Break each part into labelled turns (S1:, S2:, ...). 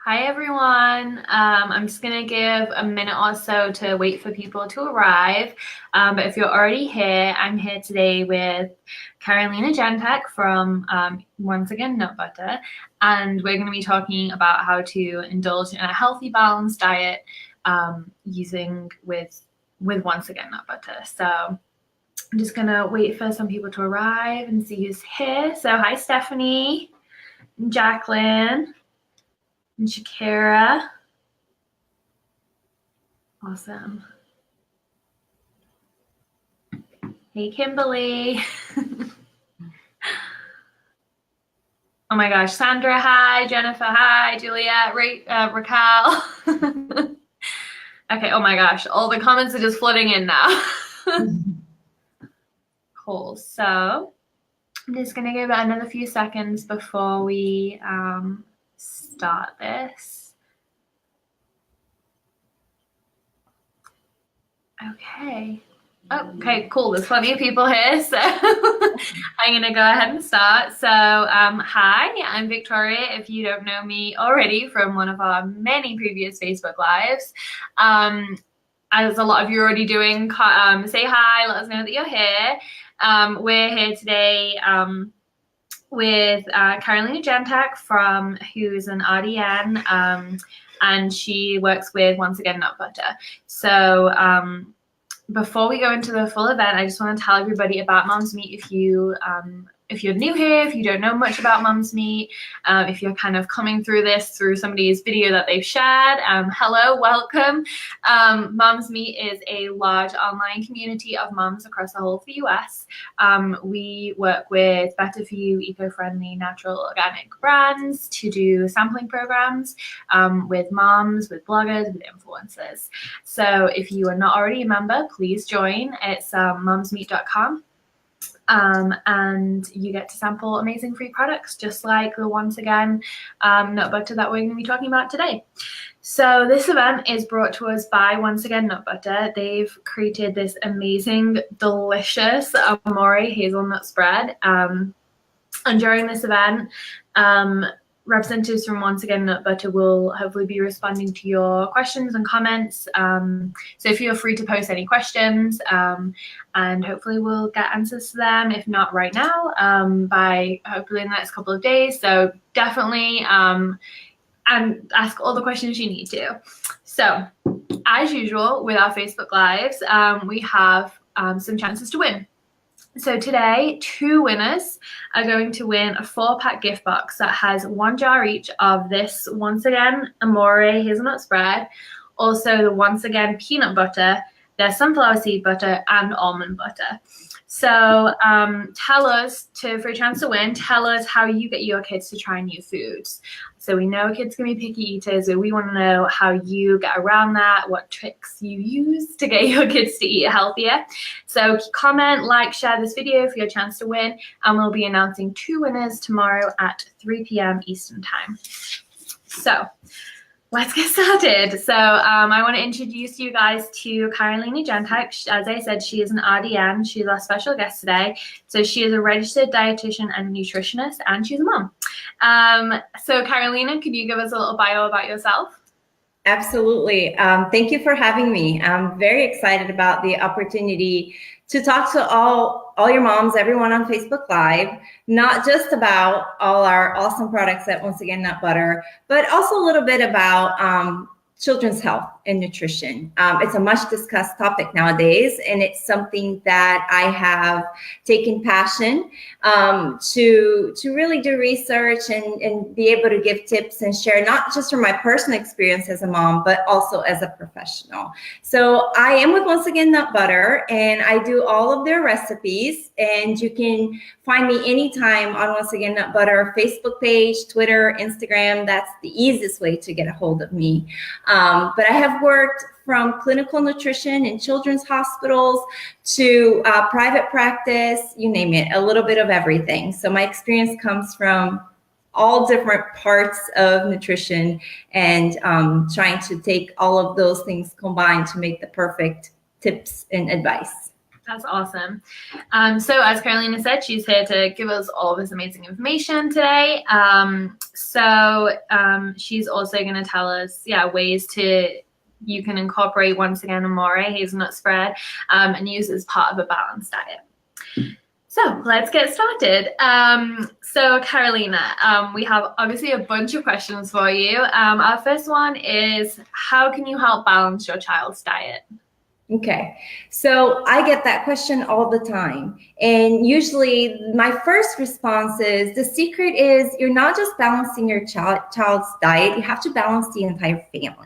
S1: Hi everyone. I'm just gonna give a minute or so to wait for people to arrive. But if you're already here, I'm here today with Carolina Jantac from Once Again Nut Butter, and we're gonna be talking about how to indulge in a healthy, balanced diet using with Once Again Nut Butter. So I'm just gonna wait for some people to arrive and see who's here. So hi Stephanie, and Jacqueline, and Shakira. Awesome. Hey, Kimberly. Oh my gosh, Sandra, hi. Jennifer, hi. Juliet, Raquel. Okay, oh my gosh, all the comments are just flooding in now. Cool, so I'm just gonna give it another few seconds before we start this. Okay. Oh, okay, cool. There's plenty of people here, so I'm going to go ahead and start. So, hi, I'm Victoria. If you don't know me already from one of our many previous Facebook Lives, as a lot of you are already doing, say hi, let us know that you're here. We're here today with Carolina Jantac, who's an RDN, and she works with Once Again Nut Butter. So before we go into the full event, I just want to tell everybody about Mom's Meat. If you're new here, if you don't know much about Mom's Meat, if you're kind of coming through this through somebody's video that they've shared, hello, welcome. Mom's Meat is a large online community of moms across the whole of the US. We work with better for you, eco-friendly, natural, organic brands to do sampling programs with moms, with bloggers, with influencers. So if you are not already a member, please join. It's momsmeat.com. And you get to sample amazing free products, just like the Once Again nut butter that we're going to be talking about today. So this event is brought to us by Once Again Nut Butter. They've created this amazing, delicious Amore hazelnut spread. And during this event, representatives from Once Again Nut Butter will hopefully be responding to your questions and comments. So feel free to post any questions, and hopefully we'll get answers to them, if not right now, by hopefully in the next couple of days. So definitely and ask all the questions you need to. So as usual with our Facebook Lives, we have some chances to win. So today, 2 winners are going to win a 4-pack gift box that has 1 jar each of this Once Again Amore hazelnut spread, also the Once Again peanut butter, their sunflower seed butter, and almond butter. So tell us, for a chance to win, tell us how you get your kids to try new foods. So we know kids can be picky eaters, so we want to know how you get around that, what tricks you use to get your kids to eat healthier. So comment, like, share this video for your chance to win, and we'll be announcing 2 winners tomorrow at 3 p.m. Eastern Time. So let's get started. So I want to introduce you guys to Carolina Jantac. As I said, she is an RDN. She's our special guest today. So she is a registered dietitian and nutritionist, and she's a mom. So Carolina, could you give us a little bio about yourself?
S2: Absolutely. Thank you for having me. I'm very excited about the opportunity to talk to all your moms, everyone on Facebook Live, not just about all our awesome products at Once Again Nut Butter, but also a little bit about children's health and nutrition. It's a much discussed topic nowadays, and it's something that I have taken passion to really do research and be able to give tips and share, not just from my personal experience as a mom, but also as a professional. So I am with Once Again Nut Butter, and I do all of their recipes, and you can find me anytime on Once Again Nut Butter Facebook page, Twitter, Instagram. That's the easiest way to get a hold of me. But I have worked from clinical nutrition in children's hospitals to private practice, you name it, a little bit of everything. So my experience comes from all different parts of nutrition, and trying to take all of those things combined to make the perfect tips and advice.
S1: That's awesome. So as Karolina said, she's here to give us all this amazing information today. She's also going to tell us, ways you can incorporate, once again, amore, hazelnut spread, and use as part of a balanced diet. So let's get started. So Karolina, we have obviously a bunch of questions for you. Our first one is, how can you help balance your child's diet?
S2: Okay, so I get that question all the time. And usually my first response is, the secret is you're not just balancing your child's diet, you have to balance the entire family.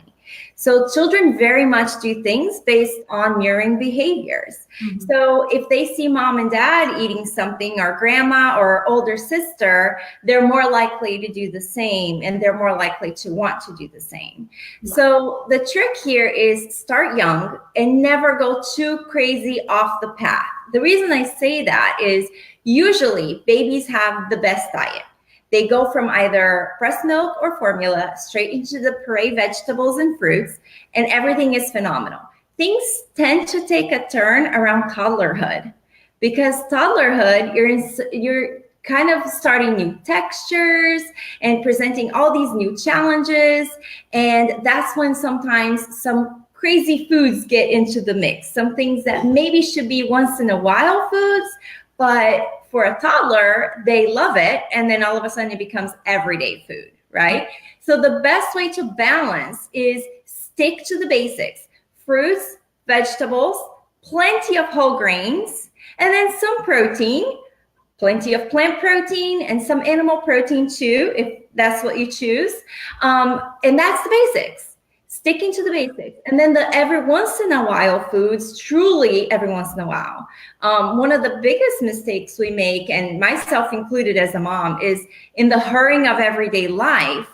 S2: So children very much do things based on mirroring behaviors. Mm-hmm. So if they see mom and dad eating something, or grandma or older sister, they're more likely to do the same, and they're more likely to want to do the same. Yeah. So the trick here is start young and never go too crazy off the path. The reason I say that is usually babies have the best diet. They go from either breast milk or formula straight into the puree vegetables and fruits, and everything is phenomenal. Things tend to take a turn around toddlerhood, because toddlerhood, you're kind of starting new textures and presenting all these new challenges, and that's when sometimes some crazy foods get into the mix. Some things that maybe should be once in a while foods, but for a toddler, they love it, and then all of a sudden it becomes everyday food, right? So the best way to balance is stick to the basics: fruits, vegetables, plenty of whole grains, and then some protein, plenty of plant protein and some animal protein too, if that's what you choose. And that's the basics. Sticking to the basics. And then the every once in a while foods, truly every once in a while. One of the biggest mistakes we make, and myself included as a mom, is in the hurrying of everyday life,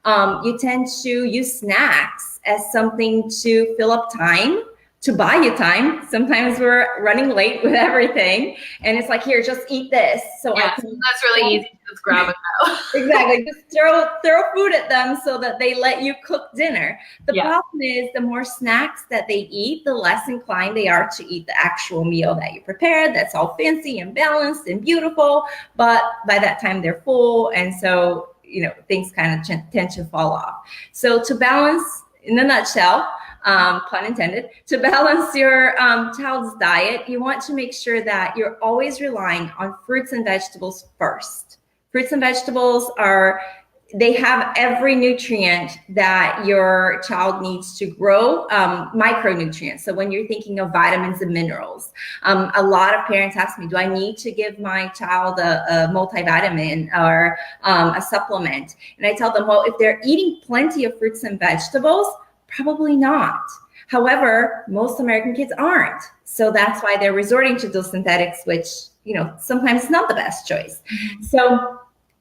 S2: you tend to use snacks as something to fill up time, to buy you time. Sometimes we're running late with everything, and it's like, here, just eat this. So
S1: that's really easy to just grab and go.
S2: Exactly. Just throw food at them so that they let you cook dinner. The problem is, the more snacks that they eat, the less inclined they are to eat the actual meal that you prepared. That's all fancy and balanced and beautiful, but by that time they're full, and so things kind of tend to fall off. So to balance, in a nutshell, pun intended, to balance your child's diet, you want to make sure that you're always relying on fruits and vegetables first. Fruits and vegetables they have every nutrient that your child needs to grow, micronutrients. So when you're thinking of vitamins and minerals, a lot of parents ask me, do I need to give my child a multivitamin or a supplement? And I tell them, well, if they're eating plenty of fruits and vegetables, probably not. However, most American kids aren't. So that's why they're resorting to those synthetics, which, sometimes is not the best choice. Mm-hmm. So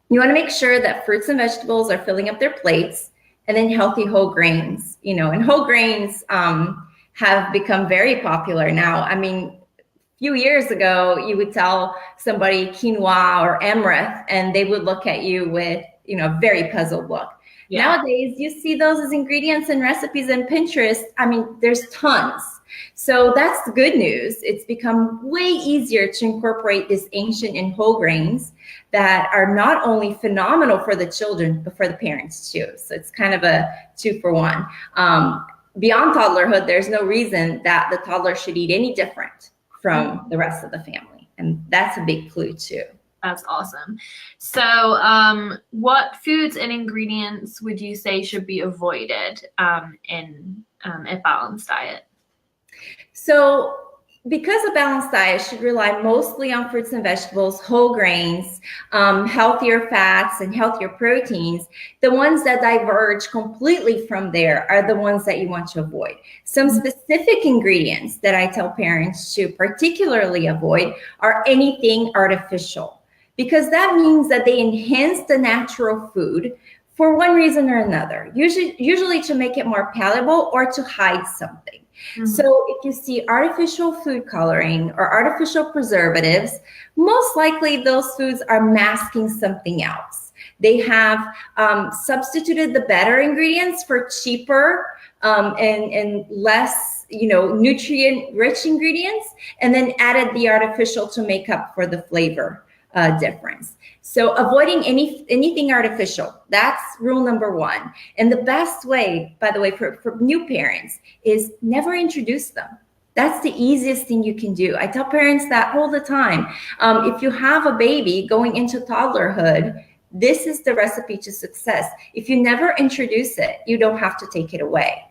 S2: you want to make sure that fruits and vegetables are filling up their plates, and then healthy whole grains, and whole grains have become very popular now. I mean, a few years ago, you would tell somebody quinoa or amaranth, and they would look at you with, a very puzzled look. Yeah. Nowadays, you see those as ingredients and recipes in Pinterest. I mean, there's tons. So that's the good news. It's become way easier to incorporate these ancient and whole grains that are not only phenomenal for the children, but for the parents too. So it's kind of a 2-for-1. Beyond toddlerhood, there's no reason that the toddler should eat any different from the rest of the family. And that's a big clue too.
S1: That's awesome. So what foods and ingredients would you say should be avoided in a balanced diet?
S2: So because a balanced diet should rely mostly on fruits and vegetables, whole grains, healthier fats, and healthier proteins, the ones that diverge completely from there are the ones that you want to avoid. Some specific ingredients that I tell parents to particularly avoid are anything artificial, because that means that they enhance the natural food for one reason or another, usually to make it more palatable or to hide something. Mm-hmm. So if you see artificial food coloring or artificial preservatives, most likely those foods are masking something else. They have substituted the better ingredients for cheaper and less, nutrient-rich ingredients, and then added the artificial to make up for the flavor difference. So avoiding anything artificial, that's rule number one. And the best way, by the way, for new parents is never introduce them. That's the easiest thing you can do. I tell parents that all the time. If you have a baby going into toddlerhood, this is the recipe to success. If you never introduce it, you don't have to take it away.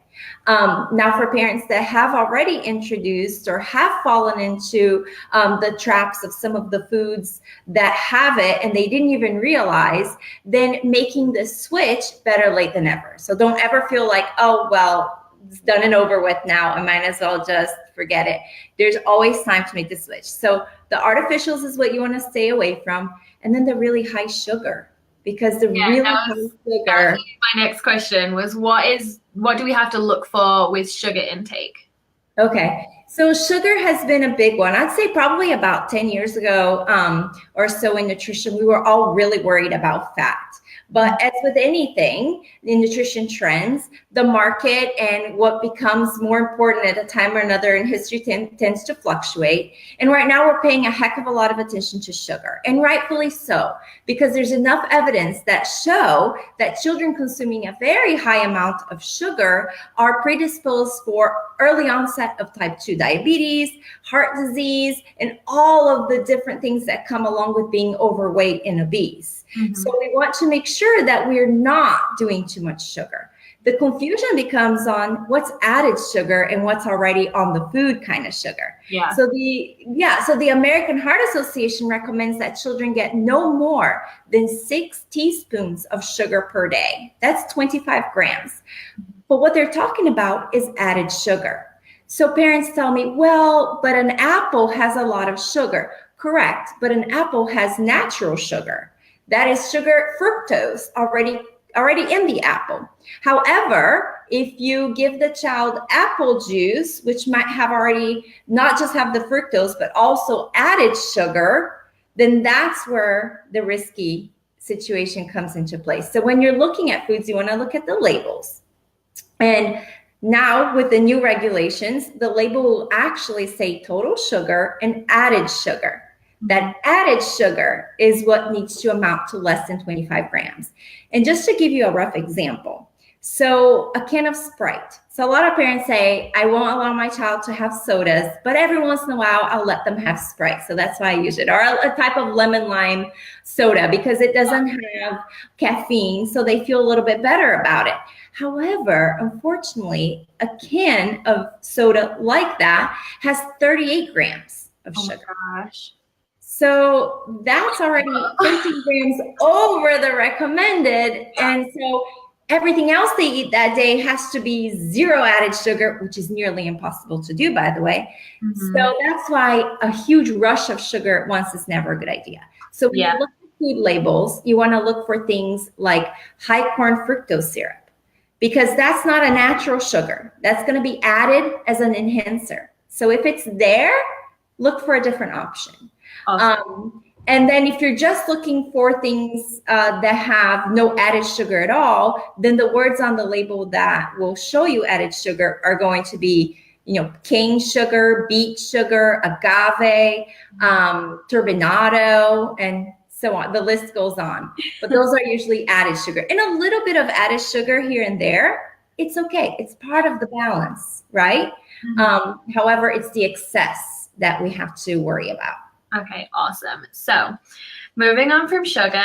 S2: Now, for parents that have already introduced or have fallen into the traps of some of the foods that have it and they didn't even realize, then making the switch, better late than ever. So don't ever feel like, oh, well, it's done and over with now. I might as well just forget it. There's always time to make the switch. So the artificials is what you want to stay away from. And then the really high sugar, because the really high sugar.
S1: My next question was, what do we have to look for with sugar intake?
S2: Okay. So sugar has been a big one. I'd say probably about 10 years ago or so in nutrition, we were all really worried about fat. But as with anything in nutrition trends, the market and what becomes more important at a time or another in history tends to fluctuate. And right now we're paying a heck of a lot of attention to sugar, and rightfully so, because there's enough evidence that show that children consuming a very high amount of sugar are predisposed for early onset of type 2 diabetes, heart disease, and all of the different things that come along with being overweight and obese. Mm-hmm. So we want to make sure that we're not doing too much sugar. The confusion becomes on what's added sugar and what's already on the food kind of sugar.
S1: Yeah.
S2: So the American Heart Association recommends that children get no more than 6 teaspoons of sugar per day. That's 25 grams. But what they're talking about is added sugar. So parents tell me, well, but an apple has a lot of sugar. Correct, but an apple has natural sugar. That is sugar, fructose, already in the apple. However, if you give the child apple juice, which might have already not just have the fructose, but also added sugar, then that's where the risky situation comes into place. So when you're looking at foods, you want to look at the labels. And now with the new regulations, the label will actually say total sugar and added sugar. That added sugar is what needs to amount to less than 25 grams. And just to give you a rough example, so a can of Sprite. So a lot of parents say, I won't allow my child to have sodas, but every once in a while, I'll let them have Sprite. So that's why I use it. Or a type of lemon lime soda, because it doesn't have caffeine, so they feel a little bit better about it. However, unfortunately, a can of soda like that has 38 grams of sugar.
S1: Oh my gosh.
S2: So that's already 13 grams over the recommended. And so everything else they eat that day has to be 0 added sugar, which is nearly impossible to do, by the way. Mm-hmm. So that's why a huge rush of sugar at once is never a good idea. So when you look at food labels, you want to look for things like high corn fructose syrup, because that's not a natural sugar. That's going to be added as an enhancer. So if it's there, look for a different option. Awesome. And then if you're just looking for things that have no added sugar at all, then the words on the label that will show you added sugar are going to be, cane sugar, beet sugar, agave, turbinado, and so on. The list goes on. But those are usually added sugar. And a little bit of added sugar here and there, it's okay. It's part of the balance, right? Mm-hmm. However, it's the excess that we have to worry about.
S1: Okay, awesome. So moving on from sugar,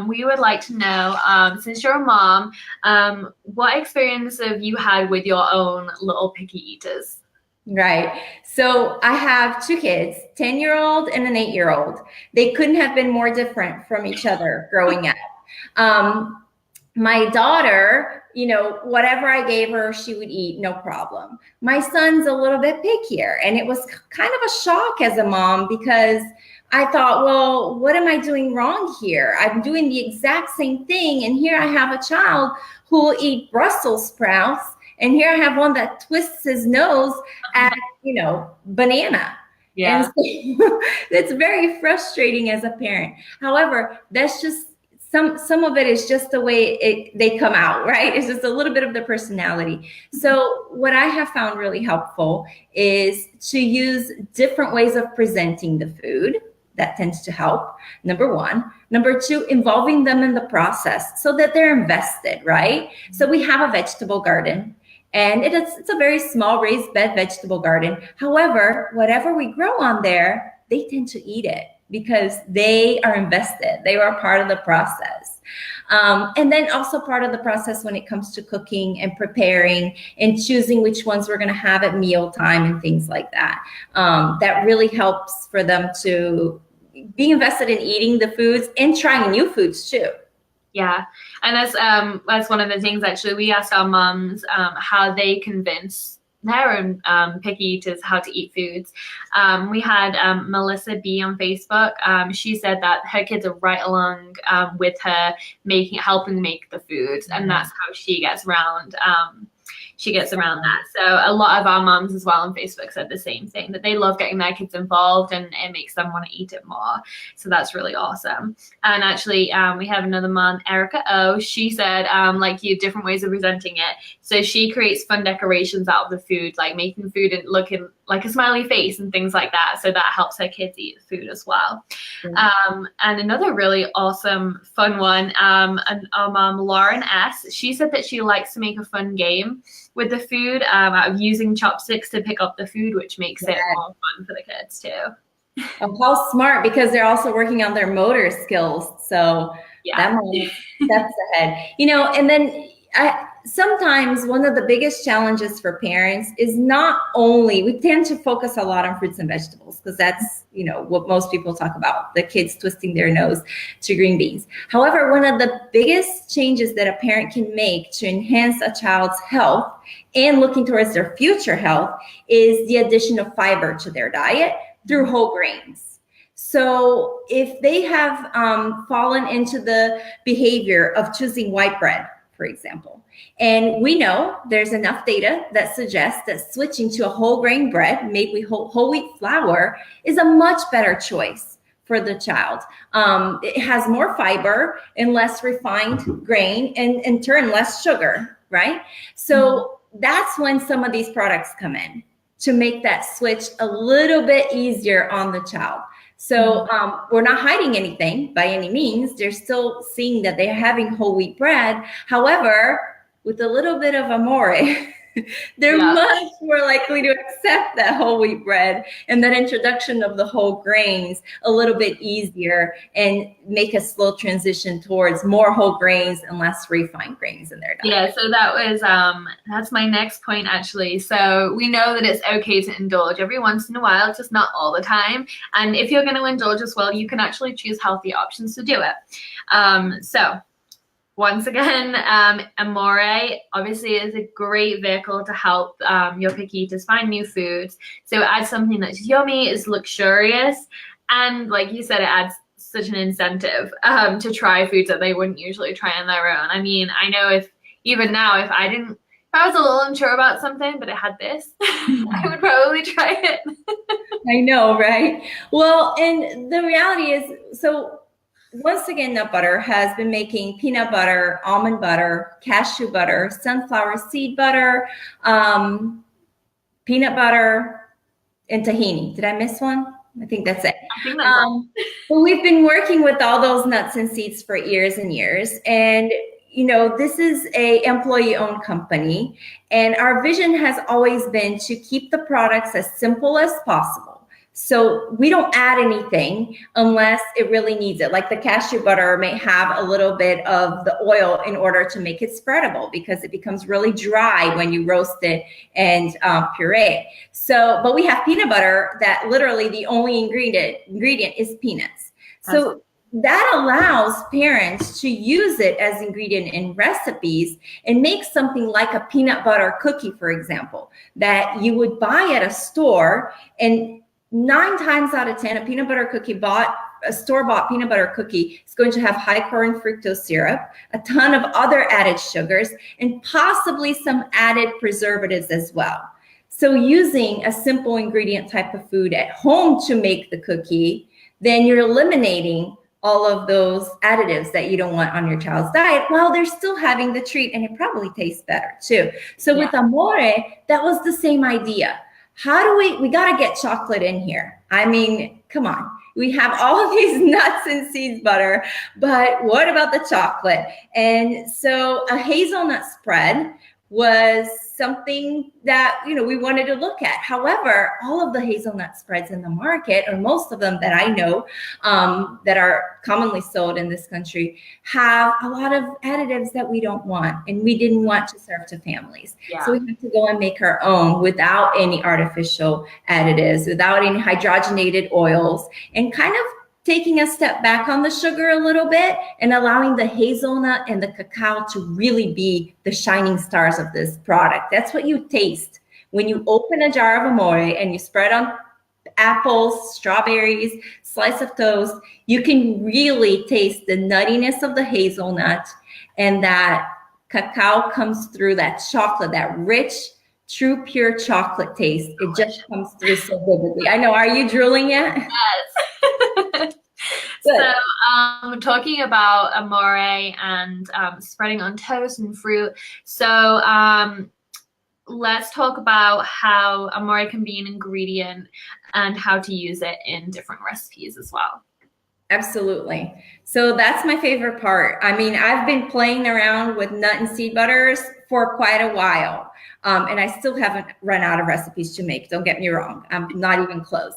S1: we would like to know, since you're a mom, what experience have you had with your own little picky eaters?
S2: Right. So I have 2 kids, 10-year-old and an 8-year-old. They couldn't have been more different from each other growing up. My daughter, whatever I gave her, she would eat, no problem. My son's a little bit pickier, and it was kind of a shock as a mom, because I thought, well, what am I doing wrong here? I'm doing the exact same thing, and here I have a child who will eat Brussels sprouts, and here I have one that twists his nose at, banana. Yeah. And so it's very frustrating as a parent. However, that's just some of it is just the way they come out, right? It's just a little bit of the personality. So what I have found really helpful is to use different ways of presenting the food. That tends to help, number one. Number two, involving them in the process so that they're invested, right? So we have a vegetable garden, and it's a very small raised bed vegetable garden. However, whatever we grow on there, they tend to eat it because they are invested. They are part of the process. And then also part of the process when it comes to cooking and preparing and choosing which ones we're going to have at mealtime and things like that. That really helps for them to be invested in eating the foods and trying new foods too.
S1: Yeah, and that's one of the things actually we asked our moms how they convince their own picky eaters how to eat foods. We had Melissa B on Facebook. She said that her kids are right along with her helping make the foods, and that's how she gets around that. So a lot of our moms as well on Facebook said the same thing, that they love getting their kids involved and it makes them want to eat it more. So that's really awesome. And actually, we have another mom, Erica O. She said, like you, different ways of presenting it. So she creates fun decorations out of the food, like making food and looking like a smiley face and things like that. So that helps her kids eat the food as well. Mm-hmm. And another really awesome, fun one, and our mom, Lauren S., she said that she likes to make a fun game with the food out of using chopsticks to pick up the food, which makes it more fun for the kids too.
S2: Oh, how smart, because they're also working on their motor skills. So that might steps ahead. And then sometimes one of the biggest challenges for parents is not only, we tend to focus a lot on fruits and vegetables because that's, what most people talk about, the kids twisting their nose to green beans. However, one of the biggest changes that a parent can make to enhance a child's health and looking towards their future health is the addition of fiber to their diet through whole grains. So if they have fallen into the behavior of choosing white bread, for example, and we know there's enough data that suggests that switching to a whole grain bread made with whole wheat flour is a much better choice for the child. It has more fiber and less refined grain, and in turn less sugar, right? So that's when some of these products come in to make that switch a little bit easier on the child. So we're not hiding anything by any means. They're still seeing that they're having whole wheat bread. However, with a little bit of amore, they're much more likely to accept that whole wheat bread and that introduction of the whole grains a little bit easier and make a slow transition towards more whole grains and less refined grains in their diet.
S1: Yeah, so that was that's my next point actually. So we know that it's okay to indulge every once in a while, just not all the time. And if you're going to indulge as well, you can actually choose healthy options to do it. So once again, Amore obviously is a great vehicle to help your picky eaters find new foods. So it adds something that's yummy, is luxurious, and like you said, it adds such an incentive to try foods that they wouldn't usually try on their own. I mean, I know if I was a little unsure about something, but it had this, I would probably try it.
S2: I know, right? Well, and the reality is, so once again, Nut Butter has been making peanut butter, almond butter, cashew butter, sunflower seed butter, peanut butter, and tahini. Did I miss one? I think that's it. But we've been working with all those nuts and seeds for years and years. And, this is a employee-owned company. And our vision has always been to keep the products as simple as possible. So we don't add anything unless it really needs it. Like the cashew butter may have a little bit of the oil in order to make it spreadable because it becomes really dry when you roast it and puree. So, but we have peanut butter that literally the only ingredient is peanuts. So that allows parents to use it as ingredient in recipes and make something like a peanut butter cookie, for example, that you would buy at a store, and 9 times out of 10, a peanut butter cookie a store-bought peanut butter cookie is going to have high corn fructose syrup, a ton of other added sugars, and possibly some added preservatives as well. So using a simple ingredient type of food at home to make the cookie, then you're eliminating all of those additives that you don't want on your child's diet while they're still having the treat, and it probably tastes better too. So with Amore, that was the same idea. How do we got to get chocolate in here. I mean, come on. We have all of these nuts and seeds butter, but what about the chocolate? And so a hazelnut spread was something that, you know, we wanted to look at. However, all of the hazelnut spreads in the market, or most of them that I know that are commonly sold in this country, have a lot of additives that we don't want, and we didn't want to serve to families. So we have to go and make our own without any artificial additives, without any hydrogenated oils, and kind of taking a step back on the sugar a little bit and allowing the hazelnut and the cacao to really be the shining stars of this product. That's what you taste when you open a jar of Amore and you spread on apples, strawberries, slice of toast. You can really taste the nuttiness of the hazelnut, and that cacao comes through, that chocolate, that rich, true, pure chocolate taste. It just comes through so vividly. I know. Are you drooling yet?
S1: Yes. So talking about Amore and spreading on toast and fruit. So let's talk about how Amore can be an ingredient and how to use it in different recipes as well.
S2: Absolutely. So that's my favorite part. I mean, I've been playing around with nut and seed butters for quite a while. And I still haven't run out of recipes to make. Don't get me wrong. I'm not even close.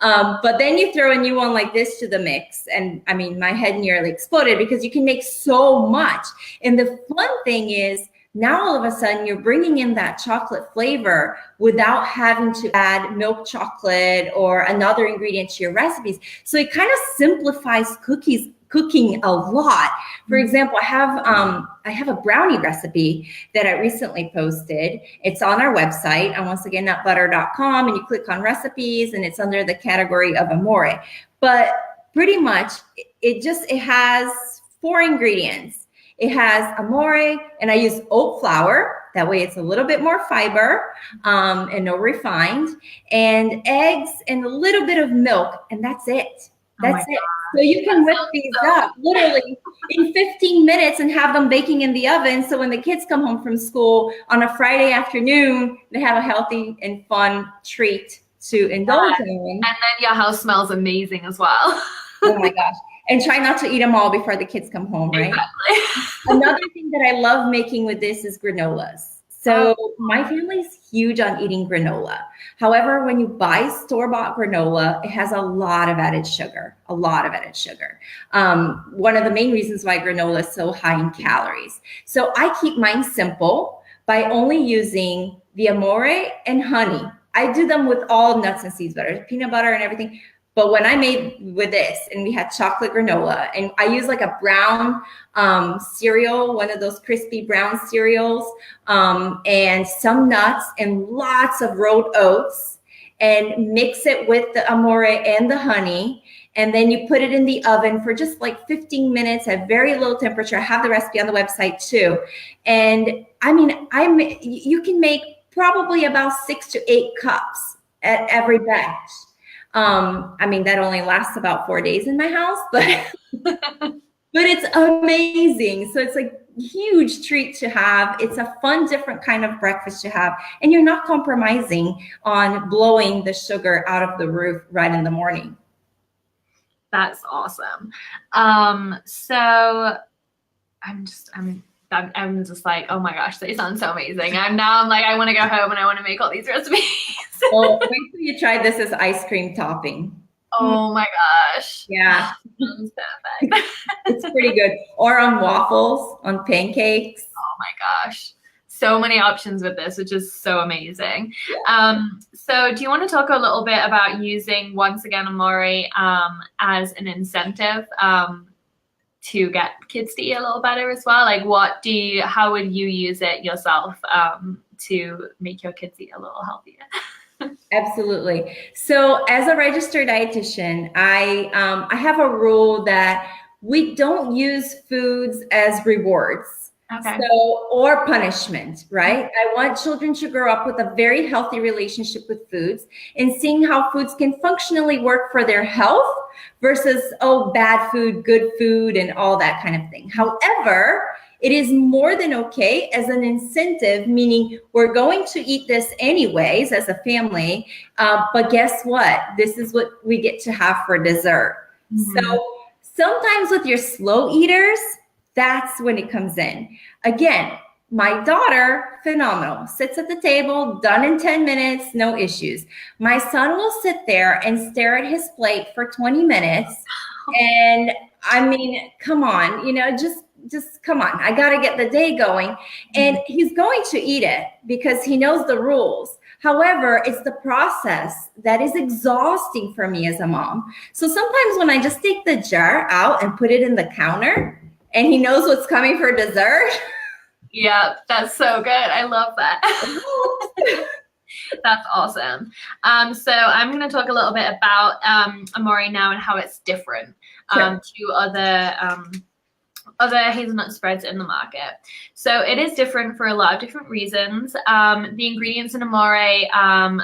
S2: But then you throw a new one like this to the mix. And I mean, my head nearly exploded because you can make so much. And the fun thing is, now all of a sudden you're bringing in that chocolate flavor without having to add milk chocolate or another ingredient to your recipes. So it kind of simplifies cooking a lot. For example, I have a brownie recipe that I recently posted. It's on our website, and once again, nutbutter.com, and you click on recipes, and it's under the category of Amore. But pretty much it has 4 ingredients. It has Amore, and I use oat flour. That way it's a little bit more fiber and no refined, and eggs and a little bit of milk, and that's it. That's it. So you can whip these up literally in 15 minutes and have them baking in the oven. So when the kids come home from school on a Friday afternoon, they have a healthy and fun treat to indulge in.
S1: And then your house smells amazing as well.
S2: Oh my gosh. And try not to eat them all before the kids come home, right?
S1: Exactly.
S2: Another thing that I love making with this is granolas. So my family's huge on eating granola. However, when you buy store-bought granola, it has a lot of added sugar, one of the main reasons why granola is so high in calories. So I keep mine simple by only using the Amore and honey. I do them with all nuts and seeds butter, peanut butter and everything. But when I made with this, and we had chocolate granola, and I use like a brown cereal, one of those crispy brown cereals, and some nuts and lots of rolled oats, and mix it with the Amore and the honey. And then you put it in the oven for just like 15 minutes at very low temperature. I have the recipe on the website too. And I mean, you can make probably about 6 to 8 cups at every batch. I mean, that only lasts about 4 days in my house, but but it's amazing. So it's like a huge treat to have. It's a fun, different kind of breakfast to have. And you're not compromising on blowing the sugar out of the roof right in the morning.
S1: That's awesome. So I'm just like, oh my gosh, they sound so amazing. I'm like, I want to go home and I want to make all these recipes.
S2: Well, wait till you try this as ice cream topping.
S1: Oh my gosh.
S2: Yeah.
S1: Sounds perfect.
S2: It's pretty good. Or on waffles, on pancakes.
S1: Oh my gosh. So many options with this, which is so amazing.
S2: Yeah.
S1: So do you want to talk a little bit about using, once again, Amore as an incentive to get kids to eat a little better as well? Like how would you use it yourself to make your kids eat a little healthier?
S2: Absolutely. So as a registered dietitian, I have a rule that we don't use foods as rewards.
S1: Okay.
S2: Or punishment, right? I want children to grow up with a very healthy relationship with foods and seeing how foods can functionally work for their health versus, oh, bad food, good food, and all that kind of thing. However, it is more than okay as an incentive, meaning we're going to eat this anyways as a family, but guess what? This is what we get to have for dessert. So sometimes with your slow eaters, that's when it comes in. Again, my daughter, phenomenal, sits at the table, done in 10 minutes, no issues. My son will sit there and stare at his plate for 20 minutes. And I mean, come on, just come on. I got to get the day going. And he's going to eat it because he knows the rules. However, it's the process that is exhausting for me as a mom. So sometimes when I just take the jar out and put it in the counter and he knows what's coming for dessert.
S1: Yeah, that's so good. I love that. That's awesome. So I'm going to talk a little bit about Amore now and how it's different to other hazelnut spreads in the market. So it is different for a lot of different reasons. The ingredients in Amore,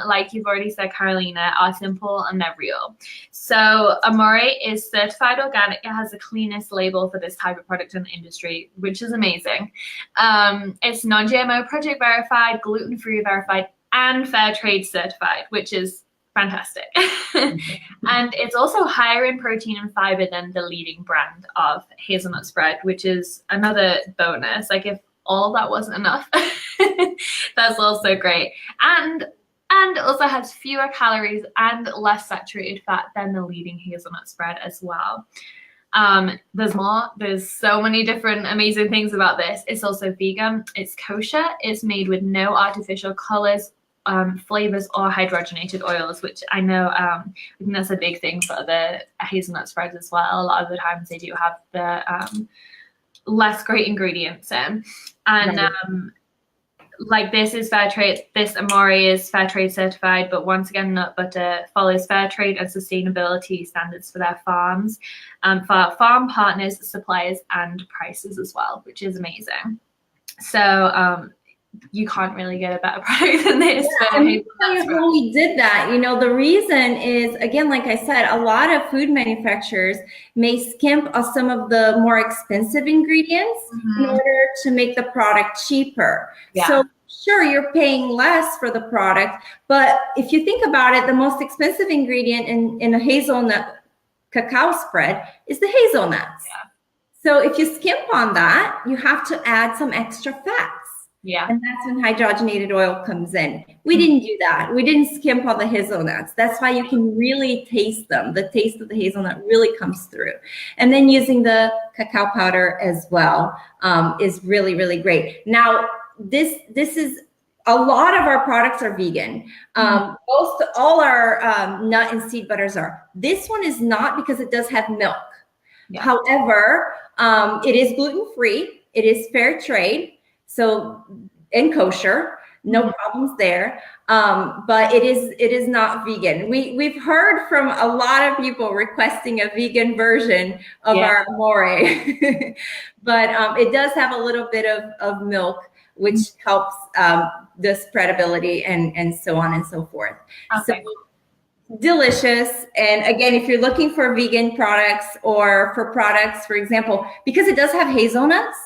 S1: like you've already said, Karolina, are simple and they're real. So Amore is certified organic. It has the cleanest label for this type of product in the industry, which is amazing. It's non-GMO, project verified, gluten-free verified, and fair trade certified, which is fantastic. And it's also higher in protein and fiber than the leading brand of hazelnut spread, which is another bonus. Like if all that wasn't enough, that's also great. And also has fewer calories and less saturated fat than the leading hazelnut spread as well. There's more. There's so many different amazing things about this. It's also vegan. It's kosher. It's made with no artificial colors, flavors, or hydrogenated oils, which I know I think that's a big thing for the hazelnut spreads as well. A lot of the times they do have the less great ingredients in. And like this is fair trade. This Amore is fair trade certified, but once again, nut butter follows fair trade and sustainability standards for their farms, for farm partners, suppliers, and prices as well, which is amazing. So you can't really get a better product than this.
S2: Yeah, when we did that, the reason is, again, like I said, a lot of food manufacturers may skimp on some of the more expensive ingredients in order to make the product cheaper. Yeah. So sure, you're paying less for the product, but if you think about it, the most expensive ingredient in a hazelnut cacao spread is the hazelnuts. Yeah. So if you skimp on that, you have to add some extra fats. Yeah. And that's when hydrogenated oil comes in. We didn't do that. We didn't skimp on the hazelnuts. That's why you can really taste them. The taste of the hazelnut really comes through. And then using the cacao powder as well is really, really great. Now, this is a lot of our products are vegan. All our nut and seed butters are. This one is not because it does have milk. Yeah. However, it is gluten-free. It is fair trade. So, and kosher, no problems there. But it is not vegan. We've heard from a lot of people requesting a vegan version of our Amore, but it does have a little bit of milk, which helps the spreadability and so on and so forth. Okay. So delicious. And again, if you're looking for vegan products or for products, for example, because it does have hazelnuts,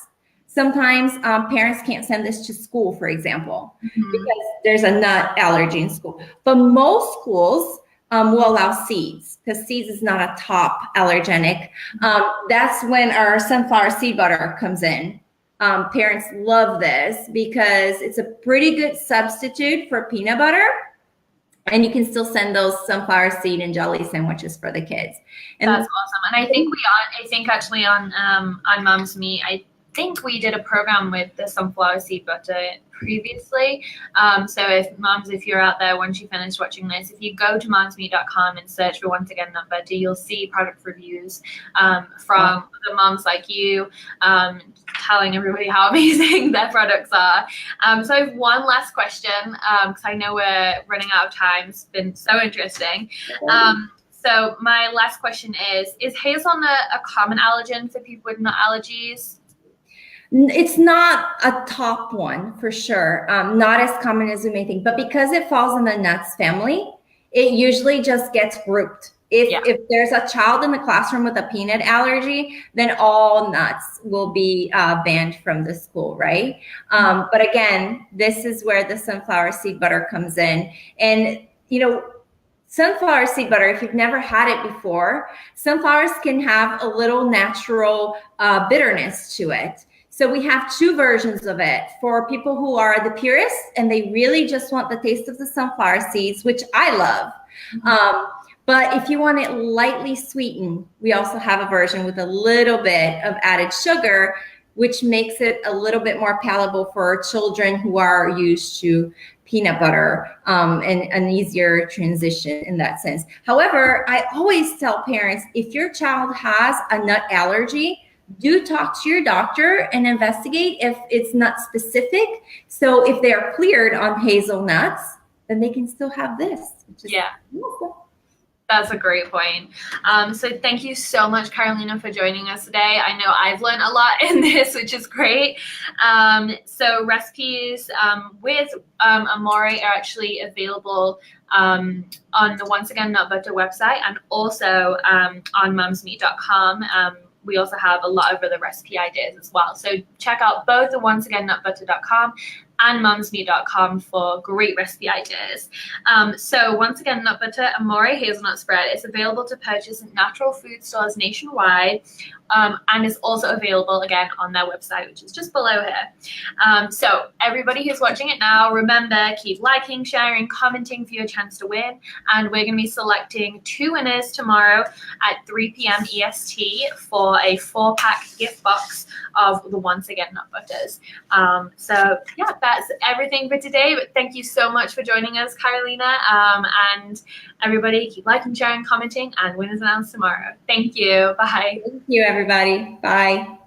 S2: sometimes parents can't send this to school, for example, because there's a nut allergy in school. But most schools will allow seeds, because seeds is not a top allergenic. That's when our sunflower seed butter comes in. Parents love this because it's a pretty good substitute for peanut butter. And you can still send those sunflower seed and jelly sandwiches for the kids. And
S1: that's awesome. And I think actually on Mom's Meat, I think we did a program with the sunflower seed butter previously. So if you're out there, once you finish watching this, if you go to momsmeat.com and search for Once Again Nut Butter, you'll see product reviews from the moms like you telling everybody how amazing their products are. So I have one last question because I know we're running out of time. It's been so interesting. So my last question is hazelnut a common allergen for people with nut allergies?
S2: It's not a top one for sure, not as common as we may think, but because it falls in the nuts family, it usually just gets grouped If there's a child in the classroom with a peanut allergy, then all nuts will be banned from the school, right? But again, this is where the sunflower seed butter comes in. And, you know, sunflower seed butter, if you've never had it before, sunflowers can have a little natural bitterness to it. So we have two versions of it for people who are the purists and they really just want the taste of the sunflower seeds, which I love. But if you want it lightly sweetened, we also have a version with a little bit of added sugar, which makes it a little bit more palatable for children who are used to peanut butter, and an easier transition in that sense. However, I always tell parents, if your child has a nut allergy, do talk to your doctor and investigate if it's nut specific. So if they are cleared on hazelnuts, then they can still have this.
S1: Yeah. That's a great point. So thank you so much, Karolina, for joining us today. I know I've learned a lot in this, which is great. So recipes with Amore are actually available on the Once Again Nut Butter website and also on mumsmeat.com. We also have a lot of other recipe ideas as well. So check out both the onceagain.nutbutter.com and mumsmeat.com for great recipe ideas. So once again, nut butter Amore hazelnut spread is available to purchase in natural food stores nationwide, and is also available again on their website, which is just below here. So everybody who's watching it now, remember, keep liking, sharing, commenting for your chance to win. And we're going to be selecting 2 winners tomorrow at 3 p.m. EST for a 4-pack gift box of the Once Again Nut Butters. So yeah, that's everything for today. But thank you so much for joining us, Karolina. And everybody keep liking, sharing, commenting, and winners announced tomorrow. Thank you. Bye.
S2: Thank you, everybody. Bye.